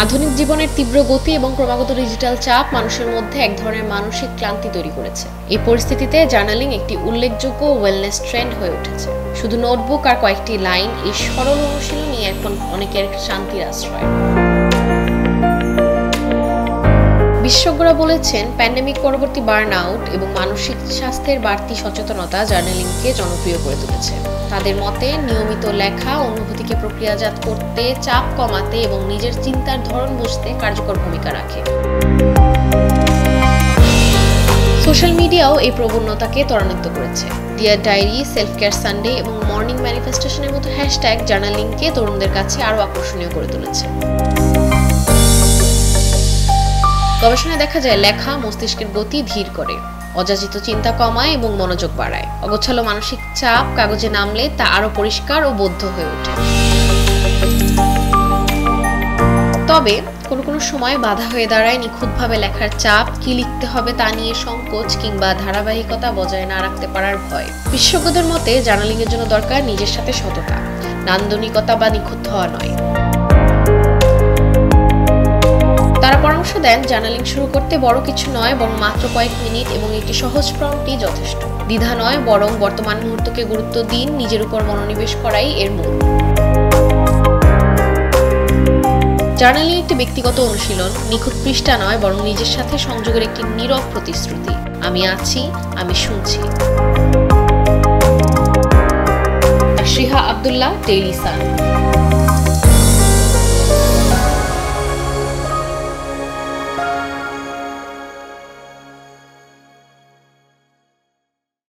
আধুনিক জীবনের তীব্র গতি এবং ক্রমাগত ডিজিটাল চাপ মানুষের মধ্যে এক ধরনের মানসিক ক্লান্তি তৈরি করেছে। এই পরিস্থিতিতে জার্নালিং একটি উল্লেখযোগ্য ওয়েলনেস ট্রেন্ড হয়ে উঠেছে। শুধু নোটবুক আর কয়েকটি লাইন, এই সরল অনুশীলনই এখন অনেকের শান্তির আশ্রয়। বিশেষজ্ঞরা বলেছেন, প্যান্ডেমিক পরবর্তী বার্নআউট এবং মানসিক স্বাস্থ্যের বাড়তি সচেতনতা জার্নালিংকে জনপ্রিয় করে তুলেছে। তাদের মতে, নিয়মিত লেখা অনুভূতিকে প্রক্রিয়াজাত করতে, চাপ কমাতে এবং নিজের চিন্তার ধরন বুঝতে কার্যকর ভূমিকা রাখে। সোশ্যাল মিডিয়াও এই প্রবণতাকে ত্বরান্বিত করেছে। Dear diary, self care Sunday এবং মর্নিং ম্যানিফেস্টেশনের মতো হ্যাশট্যাগ জার্নালিংকে তরুণদের কাছে আরও আকর্ষণীয় করে তুলেছে। গবেষণায় দেখা যায়, লেখা মস্তিষ্কের গতি ধীর করে, অযাচিত চিন্তা কমায় এবং মনোযোগ বাড়ায়। অগোছালো মানসিক চাপ কাগজে নামলে তা আরো পরিষ্কার ও বোধ্য হয়ে ওঠে। তবে কোনো সময় বাধা হয়ে দাঁড়ায় নিখুঁতভাবে লেখার চাপ, কি লিখতে হবে তা নিয়ে সংকোচ কিংবা ধারাবাহিকতা বজায় না রাখতে পারার ভয়। বিশেষজ্ঞদের মতে, জার্নালিং এর জন্য দরকার নিজের সাথে সততা, নান্দনিকতা বা নিখুঁত হওয়া নয়। তারা পরামর্শ দেন, জার্নালিং শুরু করতে বড় কিছু নয়, বরং মাত্র কয়েক মিনিট এবং একটি সহজ প্রম্পটই যথেষ্ট। দ্বিধা নয়, বরং বর্তমান মুহূর্তকে গুরুত্ব দিন, নিজের উপর মনোনিবেশ করাই এর মূল। জার্নালিং একটি ব্যক্তিগত অনুশীলন, নিখুঁত পৃষ্ঠা নয়, বরং নিজের সাথে সংযোগের একটি নীরব প্রতিশ্রুতি। আমি আছি, আমি শুনছি। শ্রীহা আব্দুল্লাহ, ডেইলি সান।